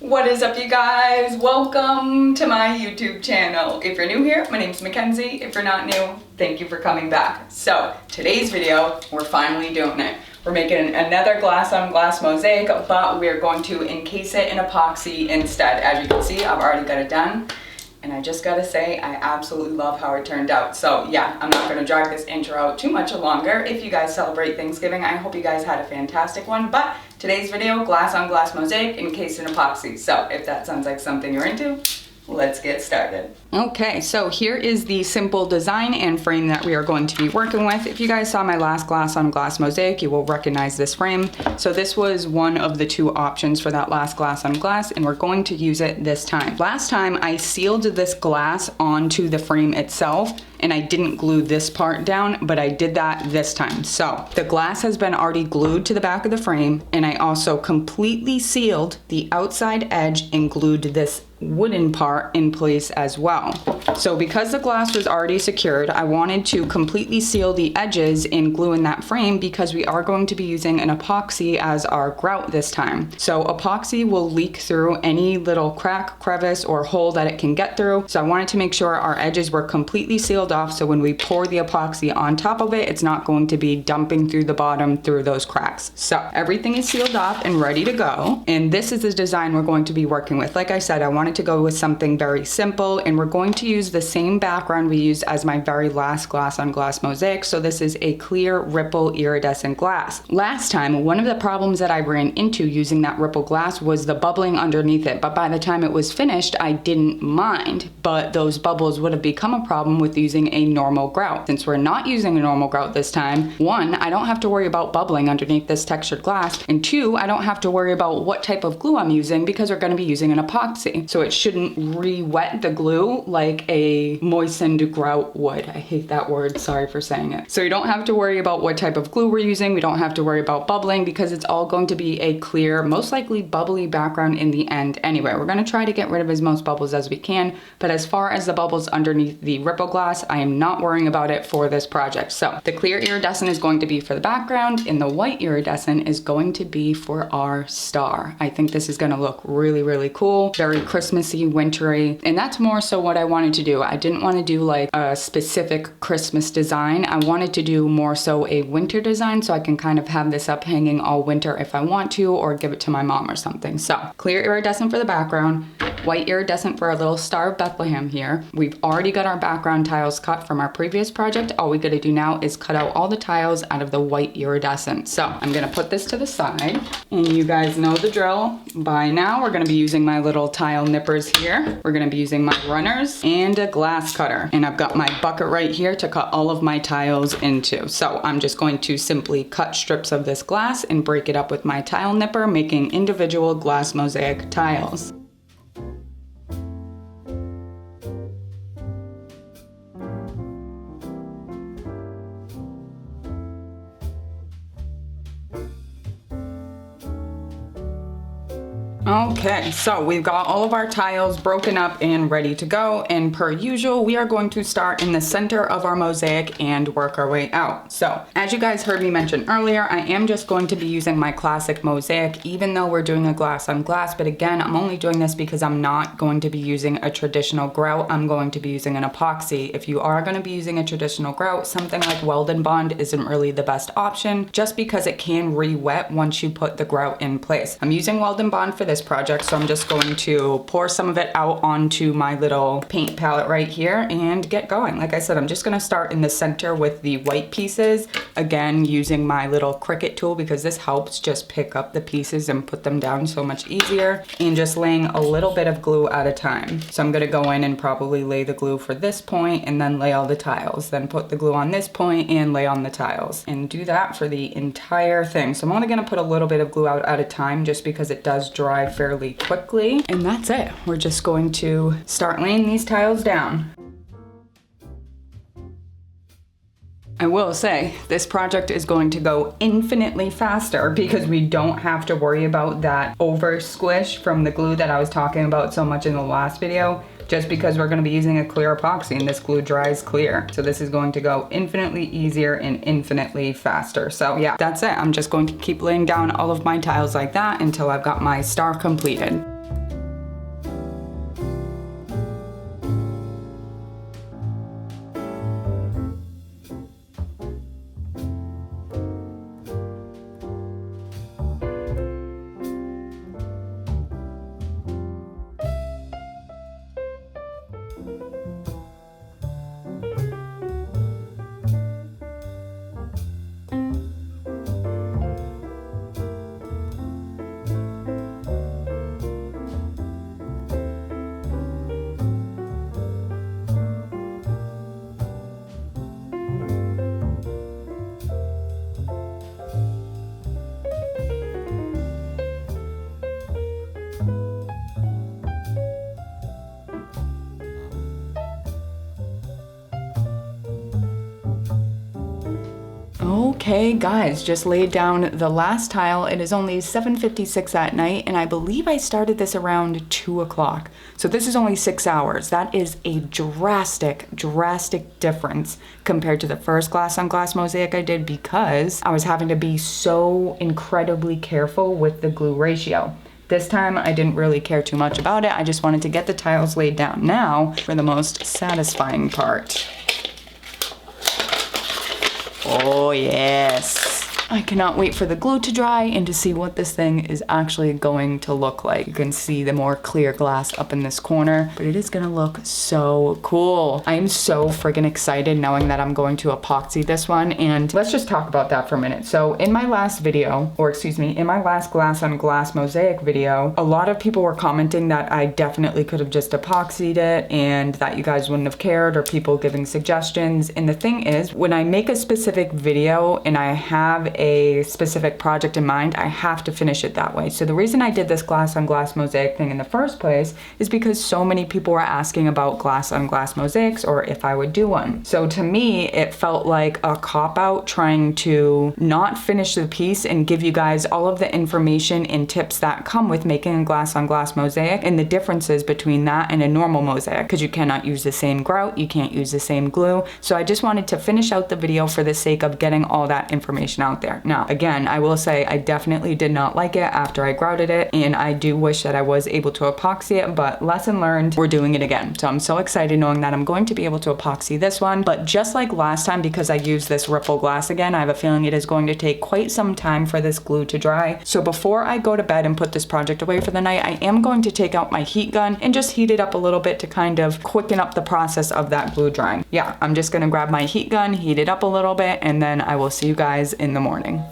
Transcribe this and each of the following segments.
What is up, you guys? Welcome to my YouTube channel. If you're new here, my name's Mackenzie. If you're not new, thank you for coming back. So today's video, we're finally doing it. We're making another glass on glass mosaic, but we're going to encase it in epoxy instead. As you can see, I've already got it done. And I just gotta say, I absolutely love how it turned out. So yeah, I'm not gonna drag this intro out too much longer. If you guys celebrate Thanksgiving, I hope you guys had a fantastic one. But today's video, glass on glass mosaic encased in epoxy. So if that sounds like something you're into, let's get started. Okay, so here is the simple design and frame that we are going to be working with. If you guys saw my last glass on glass mosaic, you will recognize this frame. So this was one of the two options for that last glass on glass, and we're going to use it this time. Last time I sealed this glass onto the frame itself, and I didn't glue this part down, but I did that this time. So the glass has been already glued to the back of the frame, and I also completely sealed the outside edge and glued this wooden part in place as well. So because the glass was already secured, I wanted to completely seal the edges and glue in that frame because we are going to be using an epoxy as our grout this time. So epoxy will leak through any little crack, crevice, or hole that it can get through. So I wanted to make sure our edges were completely sealed off, so when we pour the epoxy on top of it, it's not going to be dumping through the bottom through those cracks. So everything is sealed off and ready to go. And this is the design we're going to be working with. Like I said, I wanted to go with something very simple, and we're going to use the same background we used as my very last glass on glass mosaic. So this is a clear ripple iridescent glass. Last time, one of the problems that I ran into using that ripple glass was the bubbling underneath it. But by the time it was finished, I didn't mind, but those bubbles would have become a problem with using a normal grout. Since we're not using a normal grout this time, one, I don't have to worry about bubbling underneath this textured glass, and two, I don't have to worry about what type of glue I'm using because we're going to be using an epoxy. So it shouldn't re-wet the glue like a moistened grout would. I hate that word, sorry for saying it. So you don't have to worry about what type of glue we're using. We don't have to worry about bubbling because it's all going to be a clear, most likely bubbly background in the end anyway. We're going to try to get rid of as most bubbles as we can, but as far as the bubbles underneath the ripple glass, I am not worrying about it for this project. So the clear iridescent is going to be for the background, and the white iridescent is going to be for our star. I think this is going to look really, really cool, very Christmassy, wintry, and that's more so what I wanted to do. I didn't want to do like a specific Christmas design. I wanted to do more so a winter design, so I can kind of have this up hanging all winter if I want to, or give it to my mom or something. So clear iridescent for the background, white iridescent for our little Star of Bethlehem here. We've already got our background tiles cut from our previous project. All we gotta do now is cut out all the tiles out of the white iridescent. So I'm gonna put this to the side, and you guys know the drill by now. We're gonna be using my little tile nippers here. We're gonna be using my runners and a glass cutter. And I've got my bucket right here to cut all of my tiles into. So I'm just going to simply cut strips of this glass and break it up with my tile nipper, making individual glass mosaic tiles. Okay, so we've got all of our tiles broken up and ready to go, and per usual, we are going to start in the center of our mosaic and work our way out. So, as you guys heard me mention earlier, I am just going to be using my classic mosaic, even though we're doing a glass on glass, but again, I'm only doing this because I'm not going to be using a traditional grout. I'm going to be using an epoxy. If you are going to be using a traditional grout, something like Weld and Bond isn't really the best option, just because it can re-wet once you put the grout in place. I'm using Weld and Bond for this project, so I'm just going to pour some of it out onto my little paint palette right here and get going. Like I said, I'm just going to start in the center with the white pieces, again using my little Cricut tool because this helps just pick up the pieces and put them down so much easier, and just laying a little bit of glue at a time. So I'm going to go in and probably lay the glue for this point and then lay all the tiles, then put the glue on this point and lay on the tiles, and do that for the entire thing. So I'm only going to put a little bit of glue out at a time just because it does dry fairly quickly, and that's it. We're just going to start laying these tiles down. I will say, this project is going to go infinitely faster because we don't have to worry about that over squish from the glue that I was talking about so much in the last video, just because we're going to be using a clear epoxy and this glue dries clear. So this is going to go infinitely easier and infinitely faster. So yeah, that's it. I'm just going to keep laying down all of my tiles like that until I've got my star completed. Okay, guys, just laid down the last tile. It is only 7:56 at night, and I believe I started this around 2 o'clock. So this is only 6 hours. That is a drastic difference compared to the first glass on glass mosaic I did, because I was having to be so incredibly careful with the glue ratio. This time I didn't really care too much about it. I just wanted to get the tiles laid down. Now for the most satisfying part. Oh yes. I cannot wait for the glue to dry and to see what this thing is actually going to look like. You can see the more clear glass up in this corner, but it is gonna look so cool. I am so friggin' excited knowing that I'm going to epoxy this one, and let's just talk about that for a minute. So in my last video, or excuse me, in my last glass on glass mosaic video, a lot of people were commenting that I definitely could have just epoxied it and that you guys wouldn't have cared, or people giving suggestions. And the thing is, when I make a specific video and I have a specific project in mind, I have to finish it that way. So the reason I did this glass on glass mosaic thing in the first place is because so many people were asking about glass on glass mosaics, or if I would do one. So to me, it felt like a cop-out trying to not finish the piece and give you guys all of the information and tips that come with making a glass on glass mosaic, and the differences between that and a normal mosaic, because you cannot use the same grout, you can't use the same glue. So I just wanted to finish out the video for the sake of getting all that information out there. Now, again, I will say I definitely did not like it after I grouted it, and I do wish that I was able to epoxy it, but lesson learned, we're doing it again. So I'm so excited knowing that I'm going to be able to epoxy this one. But just like last time, because I used this ripple glass again, I have a feeling it is going to take quite some time for this glue to dry. So before I go to bed and put this project away for the night, I am going to take out my heat gun and just heat it up a little bit to kind of quicken up the process of that glue drying. Yeah, I'm just gonna grab my heat gun, heat it up a little bit, and then I will see you guys in the morning.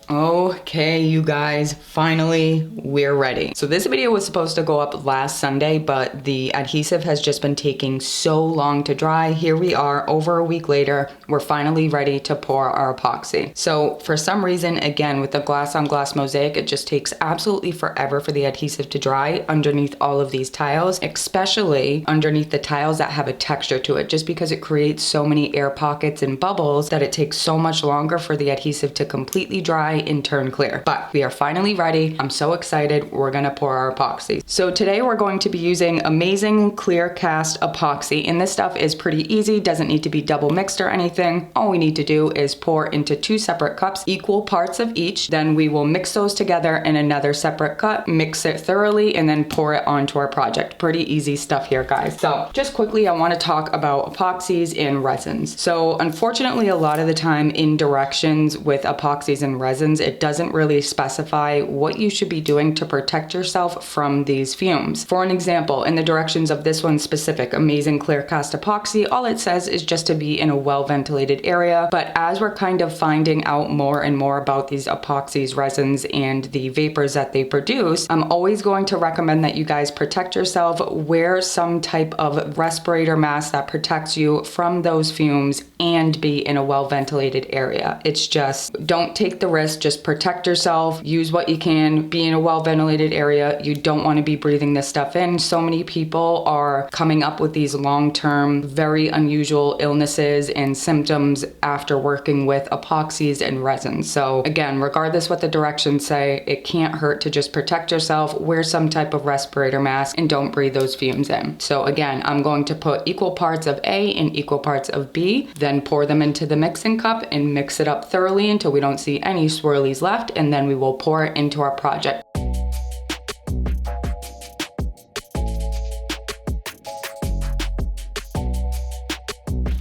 Okay, you guys, finally we're ready. So this video was supposed to go up last Sunday, but the adhesive has just been taking so long to dry. Here we are over a week later. We're finally ready to pour our epoxy. So for some reason, again, with the glass on glass mosaic, it just takes absolutely forever for the adhesive to dry underneath all of these tiles, especially underneath the tiles that have a texture to it, just because it creates so many air pockets and bubbles that it takes so much longer for the adhesive to completely dry and turn clear. But we are finally ready. I'm so excited. We're gonna pour our epoxy. So today we're going to be using amazing clear cast epoxy, and this stuff is pretty easy, doesn't need to be double mixed or anything. All we need to do is pour into 2 separate cups, equal parts of each. Then we will mix those together in another separate cup, mix it thoroughly, and then pour it onto our project. Pretty easy stuff here, guys. So just quickly, I want to talk about epoxies and resins. So unfortunately, a lot of the time in directions with epoxies and resins, it doesn't really specify what you should be doing to protect yourself from these fumes. For an example, in the directions of this one specific amazing clear cast epoxy, all it says is just to be in a well ventilated area. But as we're kind of finding out more and more about these epoxies, resins, and the vapors that they produce, I'm always going to recommend that you guys protect yourself, wear some type of respirator mask that protects you from those fumes, and be in a well ventilated area. It's just, don't take the risk. Just protect yourself, use what you can, be in a well ventilated area. You don't want to be breathing this stuff in. So many people are coming up with these long-term, very unusual illnesses and symptoms after working with epoxies and resins. So again, regardless what the directions say, it can't hurt to just protect yourself, wear some type of respirator mask, and don't breathe those fumes in. So again, I'm going to put equal parts of A and equal parts of B, then pour them into the mixing cup and mix it up thoroughly until we don't see any swirlies left, and then we will pour it into our project.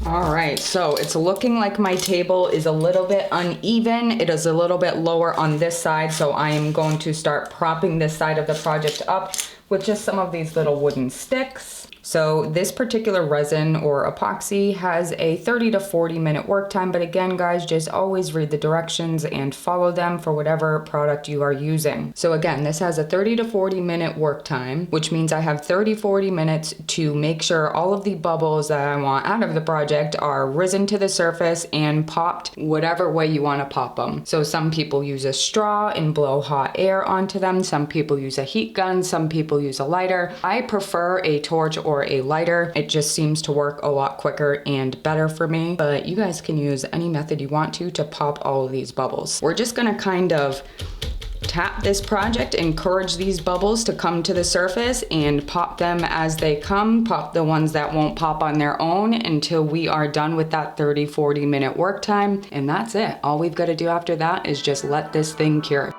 All right, so it's looking like my table is a little bit uneven. It is a little bit lower on this side, so I am going to start propping this side of the project up with just some of these little wooden sticks. So this particular resin or epoxy has a 30 to 40 minute work time, but again guys, just always read the directions and follow them for whatever product you are using. So again, this has a 30 to 40 minute work time, which means I have 30-40 minutes to make sure all of the bubbles that I want out of the project are risen to the surface and popped whatever way you want to pop them. So some people use a straw and blow hot air onto them. Some people use a heat gun. Some people use a lighter. I prefer a torch or a lighter. It just seems to work a lot quicker and better for me, but you guys can use any method you want to pop all of these bubbles. We're just gonna kind of tap this project, encourage these bubbles to come to the surface and pop them as they come, pop the ones that won't pop on their own until we are done with that 30-40 minute work time. And that's it. All we've got to do after that is just let this thing cure.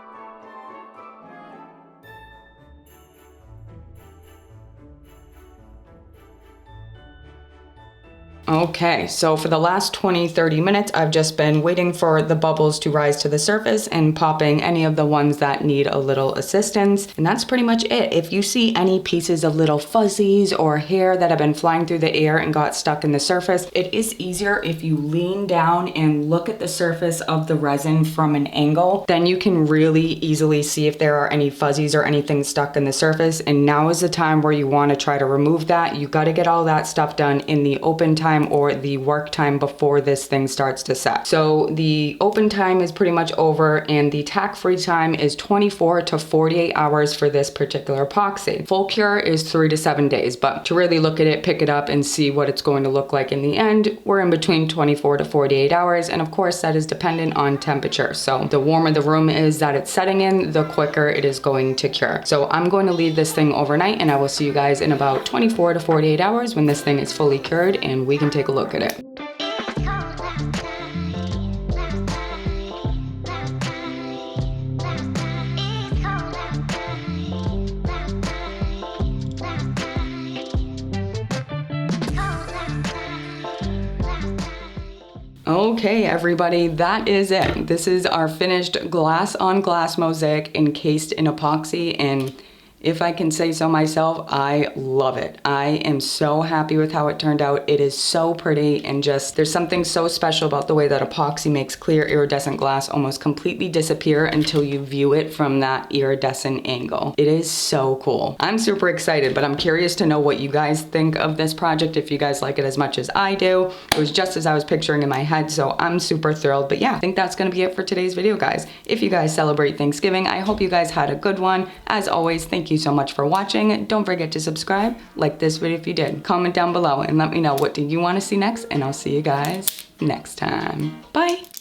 Okay, so for the last 20-30 minutes, I've just been waiting for the bubbles to rise to the surface and popping any of the ones that need a little assistance. And that's pretty much it. If you see any pieces of little fuzzies or hair that have been flying through the air and got stuck in the surface, it is easier if you lean down and look at the surface of the resin from an angle. Then you can really easily see if there are any fuzzies or anything stuck in the surface. And now is the time where you want to try to remove that. You got to get all that stuff done in the open time or the work time before this thing starts to set. So the open time is pretty much over and the tack-free time is 24 to 48 hours for this particular epoxy. Full cure is 3 to 7 days, but to really look at it, pick it up and see what it's going to look like in the end, we're in between 24 to 48 hours. And of course that is dependent on temperature. So the warmer the room is that it's setting in, the quicker it is going to cure. So I'm going to leave this thing overnight and I will see you guys in about 24 to 48 hours when this thing is fully cured and we can take a look at it. Okay, everybody, that is it. This is our finished glass on glass mosaic encased in epoxy, and if I can say so myself, I love it. I am so happy with how it turned out. It is so pretty and just, there's something so special about the way that epoxy makes clear iridescent glass almost completely disappear until you view it from that iridescent angle. It is so cool. I'm super excited, but I'm curious to know what you guys think of this project, if you guys like it as much as I do. It was just as I was picturing in my head, so I'm super thrilled. But yeah, I think that's gonna be it for today's video, guys. If you guys celebrate Thanksgiving, I hope you guys had a good one. As always, thank you so much for watching. Don't forget to subscribe, like this video if you did. Comment down below and let me know what do you want to see next, and I'll see you guys next time. Bye.